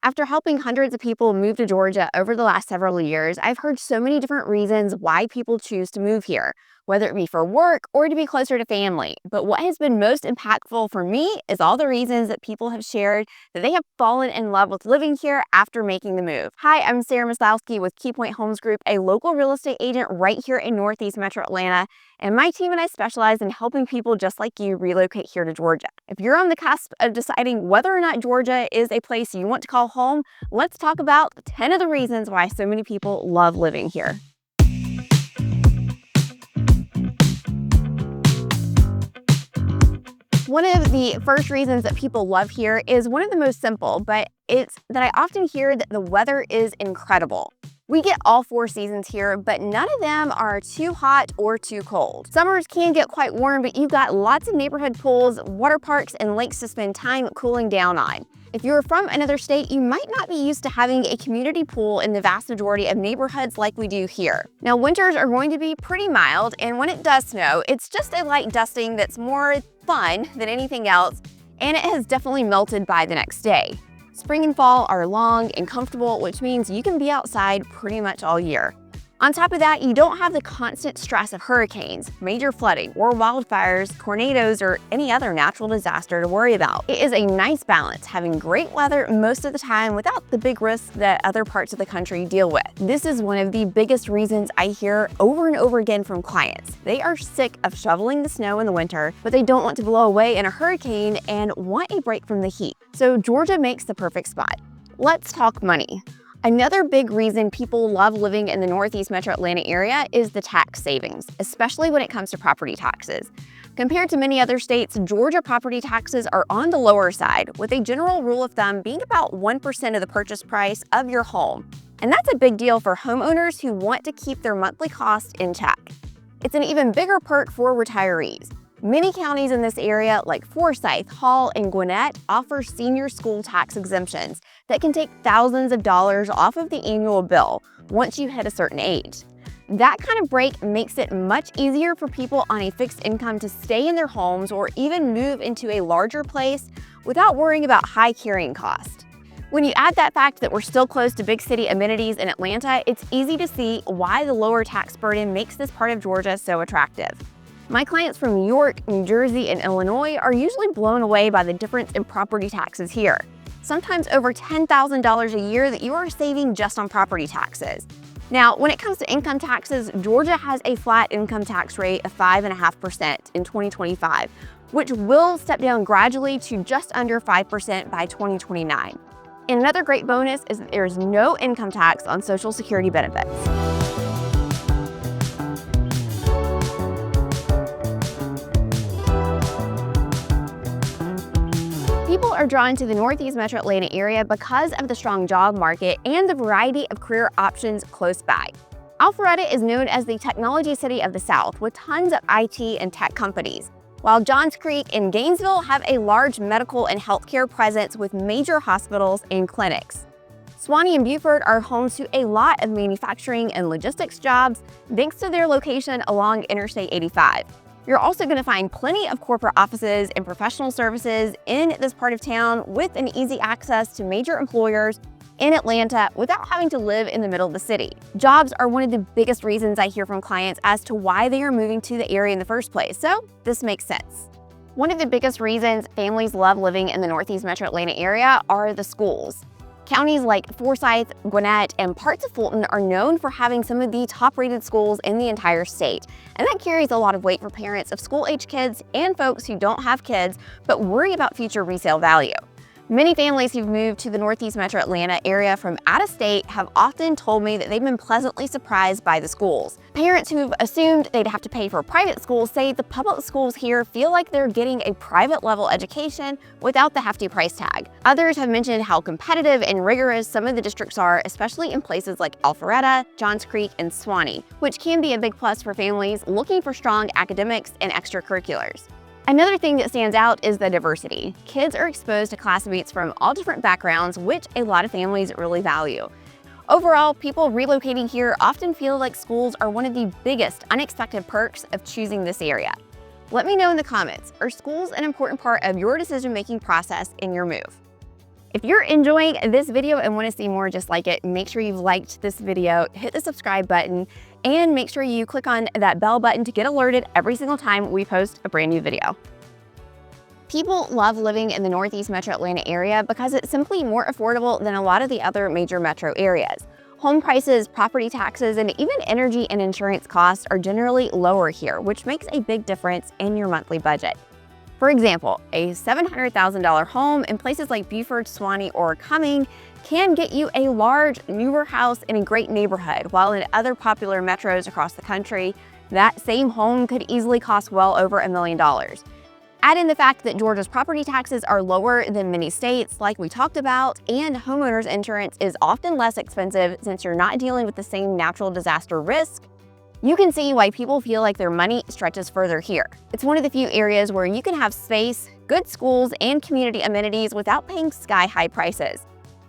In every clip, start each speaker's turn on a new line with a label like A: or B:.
A: After helping hundreds of people move to Georgia over the last several years, I've heard so many different reasons why people choose to move here, whether it be for work or to be closer to family. But what has been most impactful for me is all the reasons that people have shared that they have fallen in love with living here after making the move. Hi, I'm Sarah Maslowski with KeyPoint Homes Group, a local real estate agent right here in Northeast Metro Atlanta. And my team and I specialize in helping people just like you relocate here to Georgia. If you're on the cusp of deciding whether or not Georgia is a place you want to call home, let's talk about 10 of the reasons why so many people love living here. One of the first reasons that people love here is one of the most simple, but it's that I often hear that the weather is incredible. We get all 4 seasons here, but none of them are too hot or too cold. Summers can get quite warm, but you've got lots of neighborhood pools, water parks, and lakes to spend time cooling down on. If you're from another state, you might not be used to having a community pool in the vast majority of neighborhoods like we do here. Now, winters are going to be pretty mild, and when it does snow, it's just a light dusting that's more fun than anything else, and it has definitely melted by the next day. Spring and fall are long and comfortable, which means you can be outside pretty much all year. On top of that, you don't have the constant stress of hurricanes, major flooding, or wildfires, tornadoes, or any other natural disaster to worry about. It is a nice balance, having great weather most of the time without the big risks that other parts of the country deal with. This is one of the biggest reasons I hear over and over again from clients. They are sick of shoveling the snow in the winter, but they don't want to blow away in a hurricane and want a break from the heat. So Georgia makes the perfect spot. Let's talk money. Another big reason people love living in the Northeast Metro Atlanta area is the tax savings, especially when it comes to property taxes. Compared to many other states, Georgia property taxes are on the lower side, with a general rule of thumb being about 1% of the purchase price of your home. And that's a big deal for homeowners who want to keep their monthly costs in check. It's an even bigger perk for retirees. Many counties in this area, like Forsyth, Hall, and Gwinnett, offer senior school tax exemptions that can take thousands of dollars off of the annual bill once you hit a certain age. That kind of break makes it much easier for people on a fixed income to stay in their homes or even move into a larger place without worrying about high carrying costs. When you add that fact that we're still close to big city amenities in Atlanta, it's easy to see why the lower tax burden makes this part of Georgia so attractive. My clients from New York, New Jersey, and Illinois are usually blown away by the difference in property taxes here. Sometimes over $10,000 a year that you are saving just on property taxes. Now, when it comes to income taxes, Georgia has a flat income tax rate of 5.5% in 2025, which will step down gradually to just under 5% by 2029. And another great bonus is that there is no income tax on Social Security benefits. People are drawn to the Northeast Metro Atlanta area because of the strong job market and the variety of career options close by. Alpharetta is known as the technology city of the South, with tons of IT and tech companies, while Johns Creek and Gainesville have a large medical and healthcare presence with major hospitals and clinics. Suwanee and Beaufort are home to a lot of manufacturing and logistics jobs thanks to their location along Interstate 85. You're also going to find plenty of corporate offices and professional services in this part of town with an easy access to major employers in Atlanta without having to live in the middle of the city. Jobs are one of the biggest reasons I hear from clients as to why they are moving to the area in the first place, so this makes sense. One of the biggest reasons families love living in the Northeast Metro Atlanta area are the schools. Counties like Forsyth, Gwinnett, and parts of Fulton are known for having some of the top-rated schools in the entire state. And that carries a lot of weight for parents of school-age kids and folks who don't have kids but worry about future resale value. Many families who've moved to the Northeast Metro Atlanta area from out of state have often told me that they've been pleasantly surprised by the schools. Parents who've assumed they'd have to pay for private schools say the public schools here feel like they're getting a private level education without the hefty price tag. Others have mentioned how competitive and rigorous some of the districts are, especially in places like Alpharetta, Johns Creek, and Suwanee, which can be a big plus for families looking for strong academics and extracurriculars. Another thing that stands out is the diversity. Kids are exposed to classmates from all different backgrounds, which a lot of families really value. Overall, people relocating here often feel like schools are one of the biggest unexpected perks of choosing this area. Let me know in the comments, are schools an important part of your decision-making process in your move? If you're enjoying this video and want to see more just like it, make sure you've liked this video, hit the subscribe button, and make sure you click on that bell button to get alerted every single time we post a brand new video. People love living in the Northeast Metro Atlanta area because it's simply more affordable than a lot of the other major metro areas. Home prices, property taxes, and even energy and insurance costs are generally lower here, which makes a big difference in your monthly budget. For example, a $700,000 home in places like Beaufort, Suwanee, or Cumming can get you a large, newer house in a great neighborhood, while in other popular metros across the country, that same home could easily cost well over $1 million. Add in the fact that Georgia's property taxes are lower than many states, like we talked about, and homeowners insurance is often less expensive since you're not dealing with the same natural disaster risk. You can see why people feel like their money stretches further here. It's one of the few areas where you can have space, good schools, and community amenities without paying sky-high prices.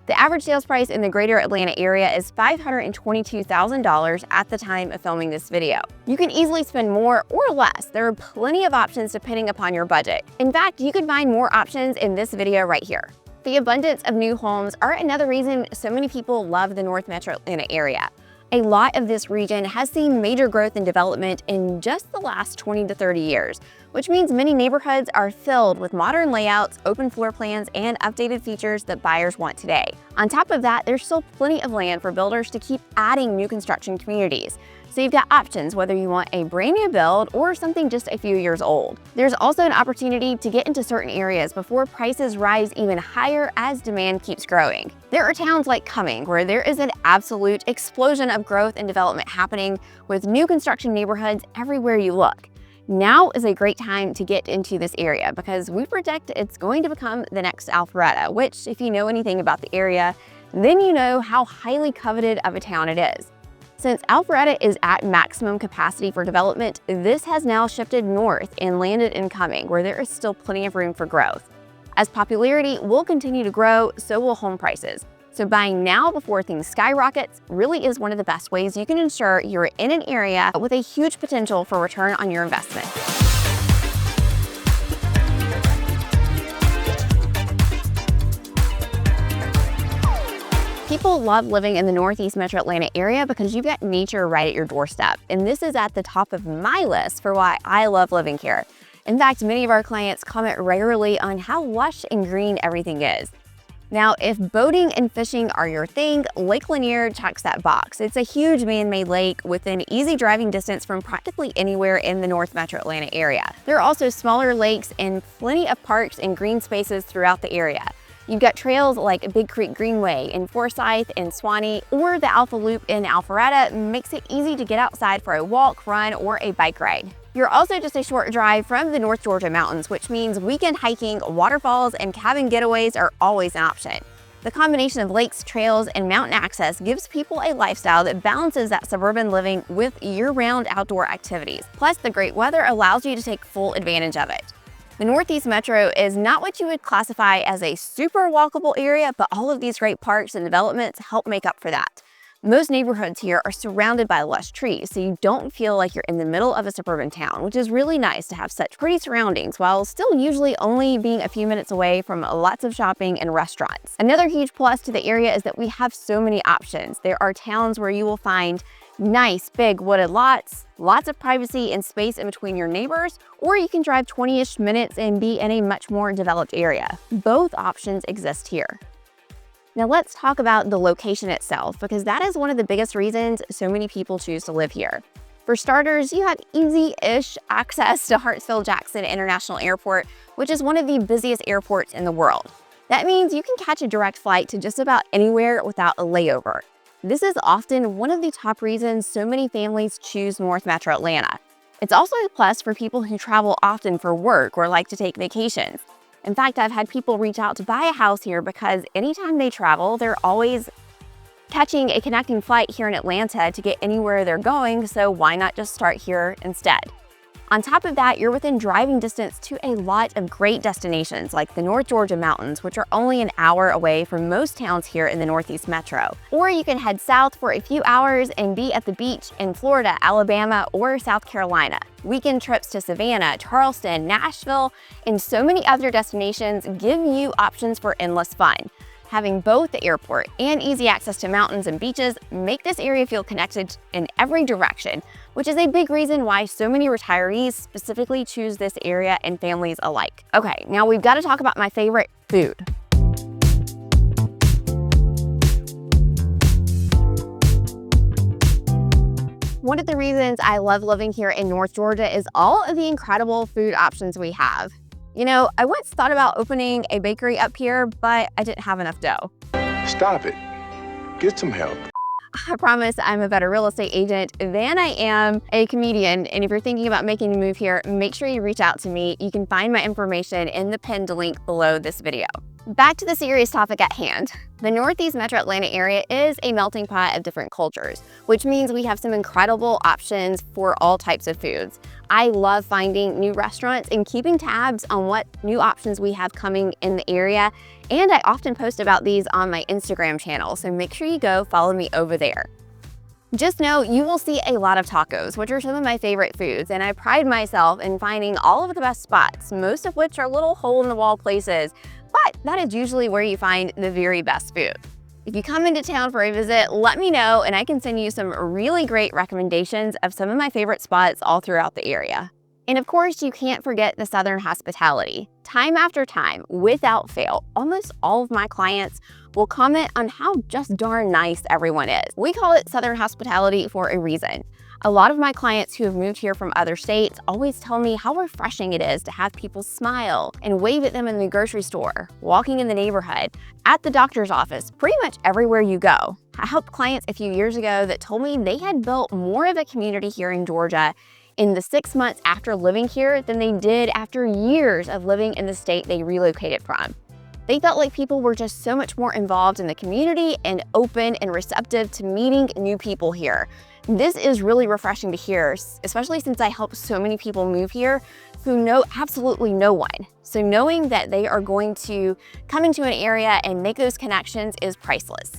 A: The average sales price in the greater Atlanta area is $522,000 at the time of filming this video. You can easily spend more or less. There are plenty of options depending upon your budget. In fact, you can find more options in this video right here. The abundance of new homes are another reason so many people love the North Metro Atlanta area. A lot of this region has seen major growth and development in just the last 20 to 30 years, which means many neighborhoods are filled with modern layouts, open floor plans, and updated features that buyers want today. On top of that, there's still plenty of land for builders to keep adding new construction communities. So you've got options whether you want a brand new build or something just a few years old. There's also an opportunity to get into certain areas before prices rise even higher as demand keeps growing. There are towns like Cumming where there is an absolute explosion of growth and development happening with new construction neighborhoods everywhere you look. Now is a great time to get into this area because we predict it's going to become the next Alpharetta, which if you know anything about the area, then you know how highly coveted of a town it is. Since Alpharetta is at maximum capacity for development, this has now shifted north and landed in Cumming, where there is still plenty of room for growth. As popularity will continue to grow, so will home prices. So buying now before things skyrockets really is one of the best ways you can ensure you're in an area with a huge potential for return on your investment. People love living in the Northeast Metro Atlanta area because you've got nature right at your doorstep. And this is at the top of my list for why I love living here. In fact, many of our clients comment regularly on how lush and green everything is. Now, if boating and fishing are your thing, Lake Lanier checks that box. It's a huge man-made lake within easy driving distance from practically anywhere in the North Metro Atlanta area. There are also smaller lakes and plenty of parks and green spaces throughout the area. You've got trails like Big Creek Greenway in Forsyth and Suwanee, or the Alpha Loop in Alpharetta makes it easy to get outside for a walk, run, or a bike ride. You're also just a short drive from the North Georgia mountains, which means weekend hiking, waterfalls, and cabin getaways are always an option. The combination of lakes, trails, and mountain access gives people a lifestyle that balances that suburban living with year-round outdoor activities. Plus, the great weather allows you to take full advantage of it. The Northeast Metro is not what you would classify as a super walkable area, but all of these great parks and developments help make up for that. Most neighborhoods here are surrounded by lush trees, so you don't feel like you're in the middle of a suburban town, which is really nice to have such pretty surroundings while still usually only being a few minutes away from lots of shopping and restaurants. Another huge plus to the area is that we have so many options. There are towns where you will find nice, big wooded lots, lots of privacy and space in between your neighbors, or you can drive 20-ish minutes and be in a much more developed area. Both options exist here. Now let's talk about the location itself, because that is one of the biggest reasons so many people choose to live here. For starters, you have easy-ish access to Hartsfield-Jackson International Airport, which is one of the busiest airports in the world. That means you can catch a direct flight to just about anywhere without a layover. This is often one of the top reasons so many families choose North Metro Atlanta. It's also a plus for people who travel often for work or like to take vacations. In fact, I've had people reach out to buy a house here because anytime they travel, they're always catching a connecting flight here in Atlanta to get anywhere they're going, so why not just start here instead? On top of that, you're within driving distance to a lot of great destinations like the North Georgia mountains, which are only an hour away from most towns here in the Northeast Metro. Or you can head south for a few hours and be at the beach in Florida, Alabama, or South Carolina. Weekend trips to Savannah, Charleston, Nashville, and so many other destinations give you options for endless fun. Having both the airport and easy access to mountains and beaches make this area feel connected in every direction, which is a big reason why so many retirees specifically choose this area and families alike. Okay, now we've got to talk about my favorite food. One of the reasons I love living here in North Georgia is all of the incredible food options we have. You know, I once thought about opening a bakery up here, but I didn't have enough dough.
B: Stop it. Get some help.
A: I promise I'm a better real estate agent than I am a comedian. And if you're thinking about making a move here, make sure you reach out to me. You can find my information in the pinned link below this video. Back to the serious topic at hand. The Northeast Metro Atlanta area is a melting pot of different cultures, which means we have some incredible options for all types of foods. I love finding new restaurants and keeping tabs on what new options we have coming in the area. And I often post about these on my Instagram channel, so make sure you go follow me over there. Just know you will see a lot of tacos, which are some of my favorite foods, and I pride myself in finding all of the best spots, most of which are little hole-in-the-wall places, but that is usually where you find the very best food. If you come into town for a visit, let me know and I can send you some really great recommendations of some of my favorite spots all throughout the area. And of course, you can't forget the Southern hospitality. Time after time, without fail, almost all of my clients will comment on how just darn nice everyone is. We call it Southern hospitality for a reason. A lot of my clients who have moved here from other states always tell me how refreshing it is to have people smile and wave at them in the grocery store, walking in the neighborhood, at the doctor's office, pretty much everywhere you go. I helped clients a few years ago that told me they had built more of a community here in Georgia in the 6 months after living here than they did after years of living in the state they relocated from. They felt like people were just so much more involved in the community and open and receptive to meeting new people here. This is really refreshing to hear, especially since I help so many people move here who know absolutely no one. So knowing that they are going to come into an area and make those connections is priceless.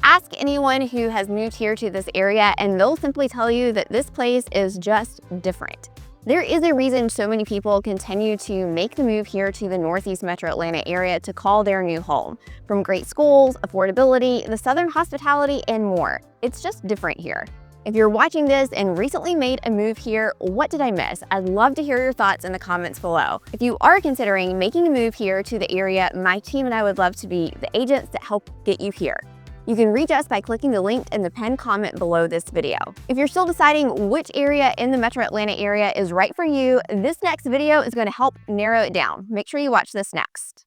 A: Ask anyone who has moved here to this area and they'll simply tell you that this place is just different. There is a reason so many people continue to make the move here to the Northeast Metro Atlanta area to call their new home. From great schools, affordability, the Southern hospitality, and more. It's just different here. If you're watching this and recently made a move here, what did I miss? I'd love to hear your thoughts in the comments below. If you are considering making a move here to the area, my team and I would love to be the agents that help get you here. You can reach us by clicking the link in the pinned comment below this video. If you're still deciding which area in the Metro Atlanta area is right for you, this next video is going to help narrow it down. Make sure you watch this next.